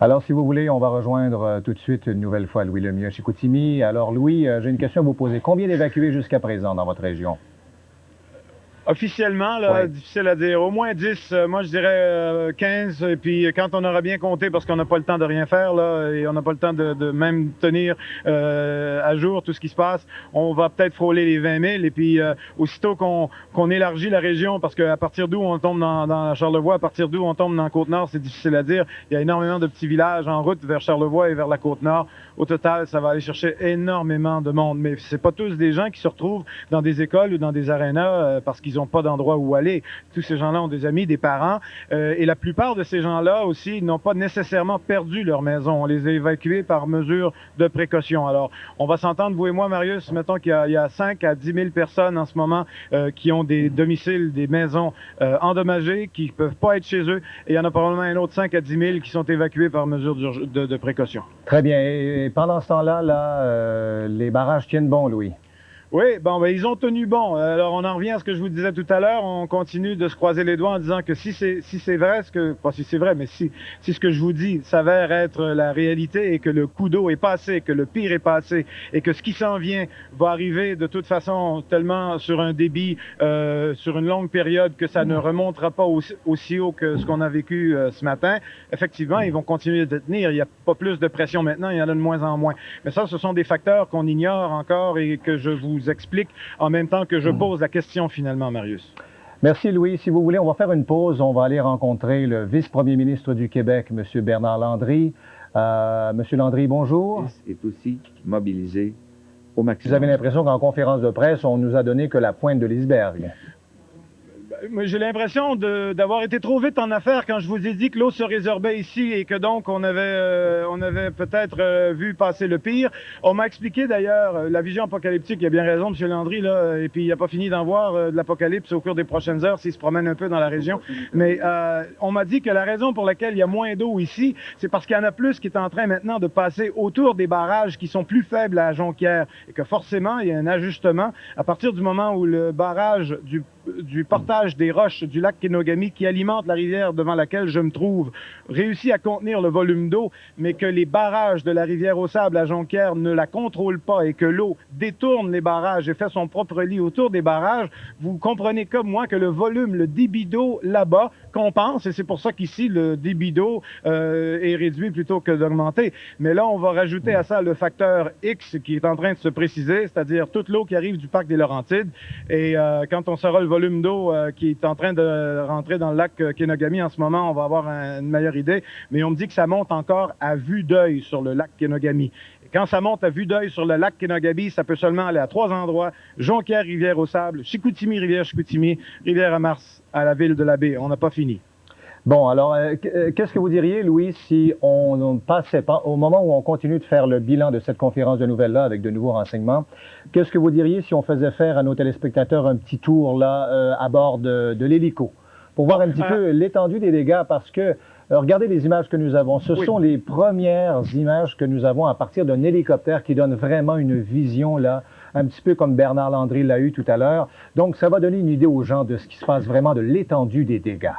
Alors, si vous voulez, on va rejoindre tout de suite une nouvelle fois Louis Lemieux à Chicoutimi. Alors, Louis, j'ai une question à vous poser. Combien d'évacués jusqu'à présent dans votre région? Officiellement, là, Oui. difficile à dire. Au moins 10, moi je dirais 15. Et puis quand on aura bien compté, parce qu'on n'a pas le temps de rien faire, là, et on n'a pas le temps de même tenir à jour tout ce qui se passe, on va peut-être frôler les 20 000. Et puis aussitôt qu'on élargit la région, parce qu'à partir d'où on tombe dans Charlevoix, à partir d'où on tombe dans la Côte-Nord, c'est difficile à dire. Il y a énormément de petits villages en route vers Charlevoix et vers la Côte-Nord. Au total, ça va aller chercher énormément de monde. Mais c'est pas tous des gens qui se retrouvent dans des écoles ou dans des arénas parce qu'ils n'ont pas d'endroit où aller. Tous ces gens-là ont des amis, des parents. Et la plupart de ces gens-là aussi n'ont pas nécessairement perdu leur maison. On les a évacués par mesure de précaution. Alors, on va s'entendre, vous et moi, Marius, mettons qu'il y a 5 à 10 000 personnes en ce moment qui ont des domiciles, des maisons endommagées, qui ne peuvent pas être chez eux. Et il y en a probablement un autre 5 à 10 000 qui sont évacués par mesure de précaution. Très bien. Et pendant ce temps-là, les barrages tiennent bon, Louis. Oui, bon, ben, ils ont tenu bon. Alors, on en revient à ce que je vous disais tout à l'heure. On continue de se croiser les doigts en disant que si c'est vrai, pas si c'est vrai, mais si ce que je vous dis s'avère être la réalité et que le coup d'eau est passé, que le pire est passé et que ce qui s'en vient va arriver de toute façon tellement sur un débit, sur une longue période que ça ne remontera pas aussi haut que ce qu'on a vécu ce matin, effectivement, ils vont continuer de tenir. Il n'y a pas plus de pression maintenant, il y en a de moins en moins. Mais ça, ce sont des facteurs qu'on ignore encore et que je vous explique en même temps que je pose la question finalement, Marius. Merci, Louis. Si vous voulez, on va faire une pause. On va aller rencontrer le vice-premier ministre du Québec, M. Bernard Landry. Monsieur Landry, bonjour. Est aussi mobilisé au maximum. Vous avez l'impression qu'en conférence de presse, on nous a donné que la pointe de l'iceberg. J'ai l'impression d'avoir été trop vite en affaires quand je vous ai dit que l'eau se résorbait ici et que donc on avait peut-être vu passer le pire. On m'a expliqué d'ailleurs la vision apocalyptique. Il a bien raison, M. Landry, là, et puis il n'a pas fini d'en voir de l'apocalypse au cours des prochaines heures s'il se promène un peu dans la région. Mais on m'a dit que la raison pour laquelle il y a moins d'eau ici, c'est parce qu'il y en a plus qui est en train maintenant de passer autour des barrages qui sont plus faibles à Jonquière et que forcément il y a un ajustement à partir du moment où le barrage du portage des roches du lac Kenogami qui alimente la rivière devant laquelle je me trouve réussit à contenir le volume d'eau, mais que les barrages de la rivière aux Sables à Jonquière ne la contrôlent pas et que l'eau détourne les barrages et fait son propre lit autour des barrages, vous comprenez comme moi que le volume, le débit d'eau là-bas compense et c'est pour ça qu'ici le débit d'eau est réduit plutôt que d'augmenter. Mais là, on va rajouter à ça le facteur X qui est en train de se préciser, c'est-à-dire toute l'eau qui arrive du parc des Laurentides et quand on saura le volume d'eau qui est en train de rentrer dans le lac Kenogami en ce moment, on va avoir une meilleure idée, mais on me dit que ça monte encore à vue d'œil sur le lac Kenogami. Et quand ça monte à vue d'œil sur le lac Kenogami, ça peut seulement aller à 3 endroits, Jonquière, Rivière-aux-Sables, Chicoutimi, Rivière-Chicoutimi, Rivière-à-Mars, à la ville de la Baie. On n'a pas fini. Bon, alors, qu'est-ce que vous diriez, Louis, si on passait pas, au moment où on continue de faire le bilan de cette conférence de nouvelles-là avec de nouveaux renseignements, qu'est-ce que vous diriez si on faisait faire à nos téléspectateurs un petit tour là à bord de l'hélico pour voir un petit peu l'étendue des dégâts parce que regardez les images que nous avons. Ce sont les premières images que nous avons à partir d'un hélicoptère qui donne vraiment une vision là, un petit peu comme Bernard Landry l'a eu tout à l'heure. Donc, ça va donner une idée aux gens de ce qui se passe vraiment, de l'étendue des dégâts.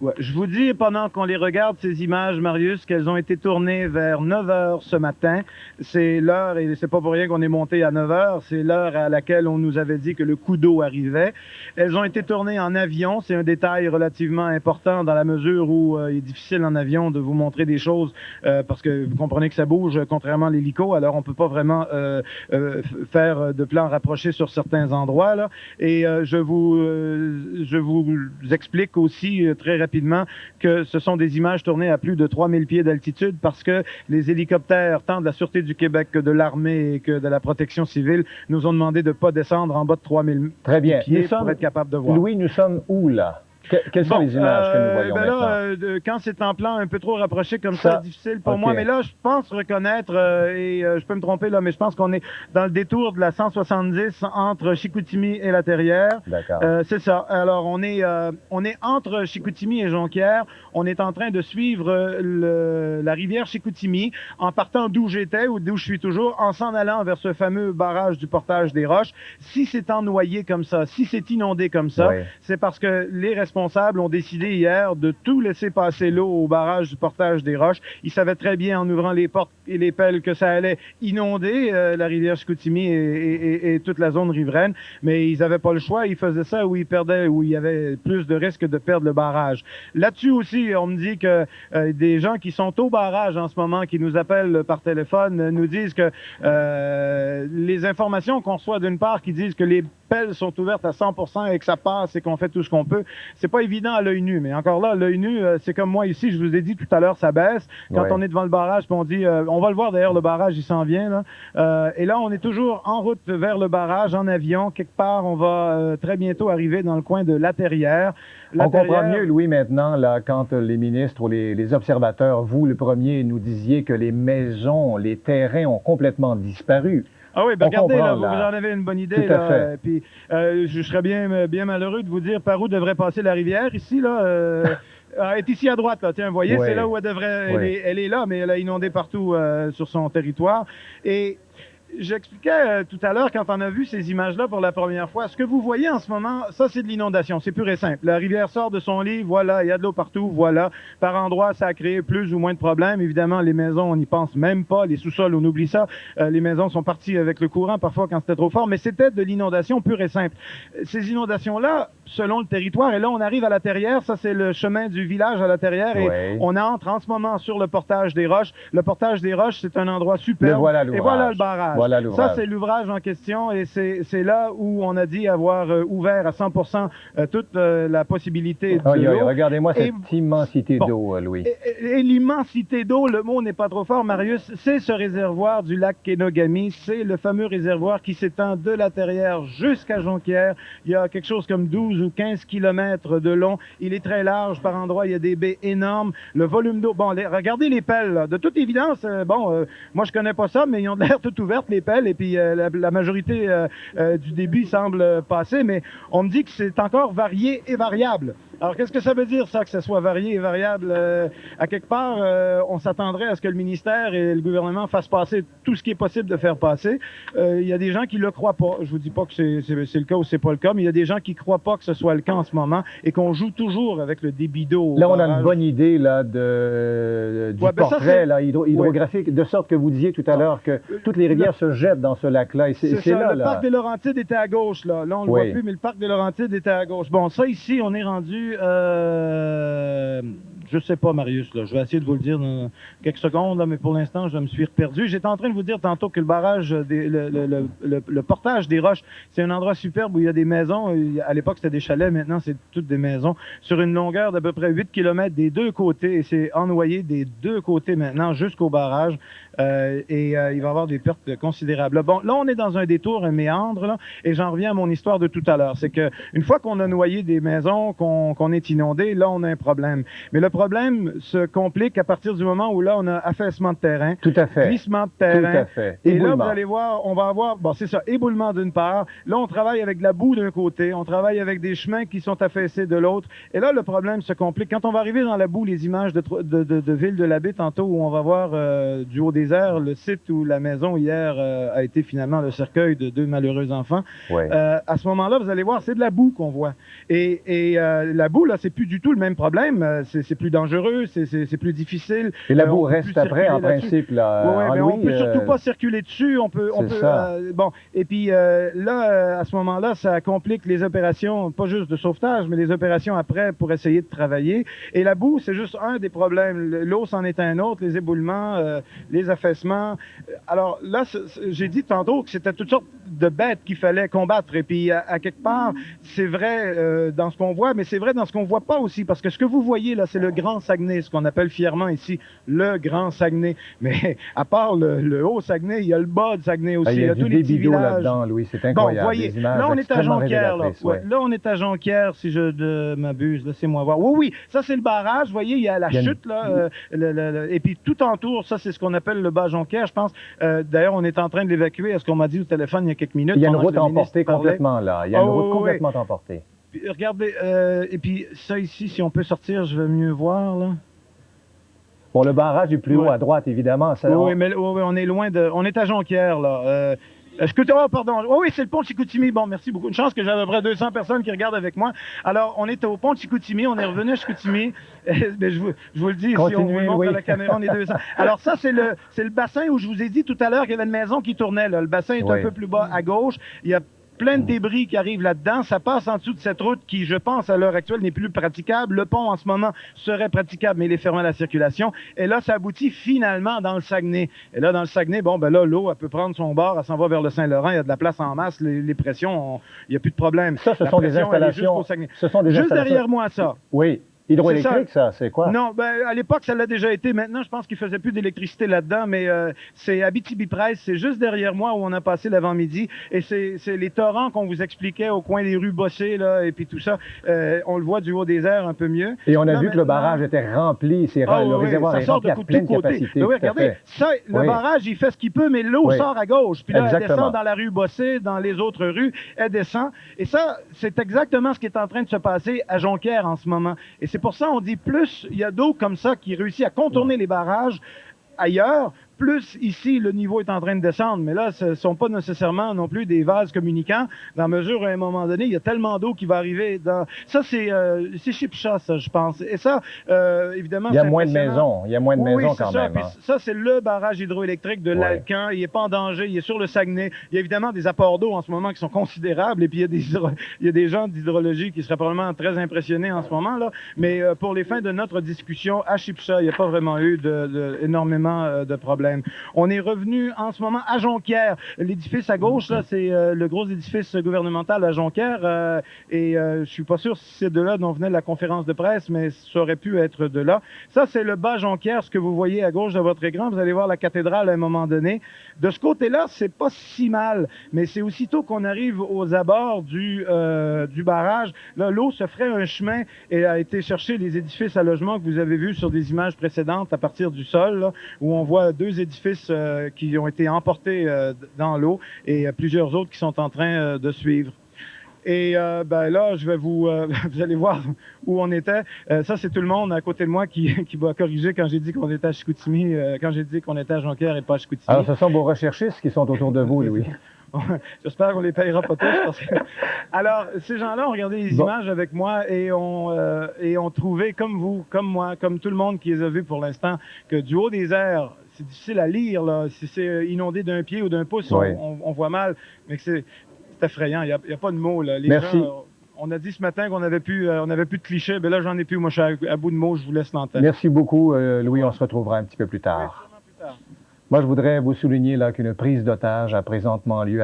Ouais, je vous dis, pendant qu'on les regarde, ces images, Marius, qu'elles ont été tournées vers 9 heures ce matin. C'est l'heure, et c'est pas pour rien qu'on est monté à 9 heures, c'est l'heure à laquelle on nous avait dit que le coup d'eau arrivait. Elles ont été tournées en avion. C'est un détail relativement important dans la mesure où il est difficile en avion de vous montrer des choses parce que vous comprenez que ça bouge contrairement à l'hélico. Alors, on peut pas vraiment faire de plans rapprochés sur certains endroits, là. Et je vous explique aussi très rapidement que ce sont des images tournées à plus de 3000 pieds d'altitude parce que les hélicoptères, tant de la Sûreté du Québec que de l'armée et que de la protection civile, nous ont demandé de ne pas descendre en bas de 3000 pieds pour être capable de voir. Louis, nous sommes où là? Quelles sont les images que nous voyons maintenant? Quand c'est en plan un peu trop rapproché comme ça, c'est difficile pour moi. Mais là, je pense reconnaître, je peux me tromper là, mais je pense qu'on est dans le détour de la 170 entre Chicoutimi et La Terrière. D'accord. C'est ça. Alors, on est entre Chicoutimi et Jonquière. On est en train de suivre la rivière Chicoutimi en partant d'où j'étais ou d'où je suis toujours, en s'en allant vers ce fameux barrage du portage des roches. Si c'est ennoyé comme ça, si c'est inondé comme ça, c'est parce que les responsables responsables ont décidé hier de tout laisser passer l'eau au barrage du portage des Roches. Ils savaient très bien en ouvrant les portes et les pelles que ça allait inonder la rivière Chicoutimi et toute la zone riveraine, mais ils n'avaient pas le choix. Ils faisaient ça où ils perdaient, où il y avait plus de risque de perdre le barrage. Là-dessus aussi, on me dit que des gens qui sont au barrage en ce moment, qui nous appellent par téléphone, nous disent que les informations qu'on reçoit d'une part qui disent que les pelles sont ouvertes à 100% et que ça passe et qu'on fait tout ce qu'on peut, c'est pas évident à l'œil nu. Mais encore là, l'œil nu, c'est comme moi ici, je vous ai dit tout à l'heure, ça baisse. Quand on est devant le barrage, puis on dit, on va le voir d'ailleurs, le barrage, il s'en vient. Là. Et là, on est toujours en route vers le barrage, en avion. Quelque part, on va très bientôt arriver dans le coin de La Terrière. On comprend mieux, Louis, maintenant, là, quand les ministres ou les observateurs, vous, le premier, nous disiez que les maisons, les terrains ont complètement disparu. Ah oui, ben regardez, là, vous en avez une bonne idée. Tout à fait. Puis, je serais bien malheureux de vous dire par où devrait passer la rivière ici, là. Elle est ici à droite, là. Tiens, vous voyez, c'est là où elle devrait. Elle est là, mais elle a inondé partout sur son territoire. Et j'expliquais tout à l'heure, quand on a vu ces images-là pour la première fois, ce que vous voyez en ce moment, ça, c'est de l'inondation. C'est pur et simple. La rivière sort de son lit, voilà, il y a de l'eau partout, voilà. Par endroits, ça a créé plus ou moins de problèmes. Évidemment, les maisons, on n'y pense même pas. Les sous-sols, on oublie ça. Les maisons sont parties avec le courant, parfois, quand c'était trop fort. Mais c'était de l'inondation pure et simple. Ces inondations-là, selon le territoire, et là, on arrive à La Terrière. Ça, c'est le chemin du village à La Terrière. Et on entre en ce moment sur le portage des Roches. Le portage des Roches, c'est un endroit superbe. Et voilà le barrage. Voilà ça, c'est l'ouvrage en question et c'est là où on a dit avoir ouvert à 100% toute la possibilité de l'eau. Regardez-moi cette immensité d'eau, Louis. Et l'immensité d'eau, le mot n'est pas trop fort, Marius, c'est ce réservoir du lac Kenogami. C'est le fameux réservoir qui s'étend de La Terrière jusqu'à Jonquière. Il y a quelque chose comme 12 ou 15 kilomètres de long. Il est très large par endroits. Il y a des baies énormes. Le volume d'eau... Bon, regardez les pelles. Là. De toute évidence, moi, je connais pas ça, mais ils ont l'air toutes ouvertes, les pelles, et puis la majorité du débit semble passer, mais on me dit que c'est encore varié et variable. Alors, qu'est-ce que ça veut dire, ça, que ça soit varié et variable? À quelque part, on s'attendrait à ce que le ministère et le gouvernement fassent passer tout ce qui est possible de faire passer. Il y a des gens qui le croient pas. Je vous dis pas que c'est le cas ou c'est pas le cas, mais il y a des gens qui croient pas que ce soit le cas en ce moment et qu'on joue toujours avec le débit d'eau. Là, on a une bonne idée là, du portrait là, hydrographique, de sorte que vous disiez tout à l'heure que toutes les rivières se jettent dans ce lac-là. C'est ça, le parc des Laurentides était à gauche. Là on le voit plus, mais le parc des Laurentides était à gauche. Bon, ça ici, on est rendu... je sais pas, Marius, là. Je vais essayer de vous le dire dans quelques secondes, là, mais pour l'instant, je me suis perdu. J'étais en train de vous dire tantôt que le barrage, le portage des Roches, c'est un endroit superbe où il y a des maisons. À l'époque, c'était des chalets. Maintenant, c'est toutes des maisons sur une longueur d'à peu près 8 km des deux côtés. Et c'est ennoyé des deux côtés maintenant jusqu'au barrage. Il va y avoir des pertes considérables. Bon, là, on est dans un détour, un méandre, là, et j'en reviens à mon histoire de tout à l'heure. C'est que une fois qu'on a noyé des maisons, qu'on est inondé, là, on a un problème. Mais le problème se complique à partir du moment où là, on a affaissement de terrain. Tout à fait. Glissement de terrain. Tout à fait. Et là, vous allez voir, on va avoir, bon, c'est ça, éboulement d'une part. Là, on travaille avec de la boue d'un côté. On travaille avec des chemins qui sont affaissés de l'autre. Et là, le problème se complique. Quand on va arriver dans la boue, les images de Ville-de-la-Baie, tantôt, où on va voir du haut des airs, le site où la maison hier a été finalement le cercueil de deux malheureux enfants. À ce moment-là, vous allez voir, c'est de la boue qu'on voit. Et la boue, là, c'est plus du tout le même problème. C'est plus dangereux, c'est plus difficile. Et la boue reste après, en principe, là. Mais on peut surtout pas circuler dessus. Bon, et puis là, à ce moment-là, ça complique les opérations, pas juste de sauvetage, mais les opérations après pour essayer de travailler. Et la boue, c'est juste un des problèmes. L'eau, c'en est un autre, les éboulements, les affaissements. Alors là, j'ai dit tantôt que c'était toutes sortes de bêtes qu'il fallait combattre. Et puis, à quelque part, c'est vrai dans ce qu'on voit, mais c'est vrai dans ce qu'on voit pas aussi. Parce que ce que vous voyez là, c'est le Grand Saguenay, ce qu'on appelle fièrement ici le Grand Saguenay. Mais à part le haut Saguenay, il y a le bas de Saguenay aussi. Il y a tous les petits villages là-dedans, Louis, c'est incroyable. Bon, voyez, là, on est à Jonquière. Là, on est à Jonquière, si je m'abuse. Laissez-moi voir. Oui, ça, c'est le barrage. Vous voyez, il y a la chute, là. Et puis, tout entour, ça, c'est ce qu'on appelle le bas Jonquière, je pense. D'ailleurs, on est en train de l'évacuer. Est-ce qu'on m'a dit au téléphone il y a quelques minutes? Il y a une route emportée complètement, là. Il y a une route complètement emportée. Puis, regardez, et puis ça ici, si on peut sortir, je vais mieux voir, là. Bon, le barrage est plus haut à droite, évidemment. Oui, mais on est loin de... On est à Jonquière, là. Oh, pardon. Oh, oui, c'est le pont de Chicoutimi. Bon, merci beaucoup. Une chance que j'avais à peu près 200 personnes qui regardent avec moi. Alors, on est au pont de Chicoutimi. On est revenu à Chicoutimi. Ben, je vous le dis, si on Continuez, vous montre oui. à la caméra, on est 200. Alors, ça, c'est le bassin où je vous ai dit tout à l'heure qu'il y avait une maison qui tournait. Là. Le bassin est Oui. un peu plus bas à gauche. Il y a plein de débris qui arrivent là-dedans. Ça passe en dessous de cette route qui, je pense, à l'heure actuelle, n'est plus praticable. Le pont, en ce moment, serait praticable, mais il est fermé à la circulation. Et là, ça aboutit finalement dans le Saguenay. Et là, dans le Saguenay, bon, ben là, l'eau, elle peut prendre son bord, elle s'en va vers le Saint-Laurent. Il y a de la place en masse. Les pressions, il n'y a plus de problème. Ça, ce La sont des pression, elle est installations. jusqu'au Saguenay. Ce sont des Juste installations. derrière moi, ça. Oui. Hydroélectrique, ça, c'est quoi? Non, ben, à l'époque, ça l'a déjà été. Maintenant, je pense qu'il faisait plus d'électricité là-dedans, mais c'est Abitibi-Presse, c'est juste derrière moi où on a passé l'avant-midi. Et c'est les torrents qu'on vous expliquait au coin des rues Bossé, là, et puis tout ça. On le voit du haut des airs un peu mieux. Et on a Là, vu que le barrage était rempli, le réservoir ça est sort rempli de à tous pleine côtés. capacité. Ben oui, tout à regardez, fait. ça, le Oui. barrage, il fait ce qu'il peut, mais l'eau Oui. sort à gauche. Puis là, elle Exactement. descend dans la rue Bossé, dans les autres rues, elle descend. Et ça, c'est exactement ce qui est en train de se passer à Jonquière en ce moment. Et c'est pour ça on dit plus il y a d'eau comme ça qui réussit à contourner les barrages ailleurs, plus ici, le niveau est en train de descendre. Mais là, ce ne sont pas nécessairement non plus des vases communicants, dans la mesure où, à un moment donné, il y a tellement d'eau qui va arriver. Ça, c'est Chipcha, ça, je pense. Et ça, évidemment, Il y a c'est moins de impressionnant. maisons. Il y a moins de Oui, maisons c'est quand ça. même. Puis hein. ça, c'est le barrage hydroélectrique de Ouais. l'Alcan. Il n'est pas en danger. Il est sur le Saguenay. Il y a évidemment des apports d'eau en ce moment qui sont considérables. Et puis, il y a des gens d'hydrologie qui seraient probablement très impressionnés en ce moment, là. Mais pour les fins de notre discussion, à Chipcha, il n'y a pas vraiment eu énormément de problèmes. On est revenu en ce moment à Jonquière. L'édifice à gauche, là, c'est le gros édifice gouvernemental à Jonquière. Je suis pas sûr si c'est de là dont venait la conférence de presse, mais ça aurait pu être de là. Ça, c'est le bas Jonquière, ce que vous voyez à gauche de votre écran. Vous allez voir la cathédrale à un moment donné. De ce côté-là, c'est pas si mal, mais c'est aussitôt qu'on arrive aux abords du barrage, là, l'eau se ferait un chemin et a été chercher les édifices à logement que vous avez vus sur des images précédentes à partir du sol, là, où on voit deux édifices qui ont été emportés dans l'eau et plusieurs autres qui sont en train de suivre. Et ben là, je vais vous allez voir où on était. Ça, c'est tout le monde à côté de moi qui m'a corrigé quand j'ai dit qu'on était à Chicoutimi, quand j'ai dit qu'on était à Jonquière et pas à Chicoutimi. Alors, ce sont vos recherchistes qui sont autour de vous, Louis. J'espère qu'on les payera pas tous. Parce que... Alors, ces gens-là ont regardé les images avec moi et ont trouvé, comme vous, comme moi, comme tout le monde qui les a vus pour l'instant, que du haut des airs, c'est difficile à lire, là. Si c'est inondé d'un pied ou d'un pouce, Oui. on voit mal, mais que c'est effrayant. Il y a pas de mots, là. Les Merci. gens, on a dit ce matin qu'on avait plus de clichés, mais là, j'en ai plus. Moi, je suis à bout de mots, je vous laisse l'antenne. Merci beaucoup, Louis. On se retrouvera un petit peu plus Oui, tard. sûrement plus tard. Moi, je voudrais vous souligner là qu'une prise d'otage a présentement lieu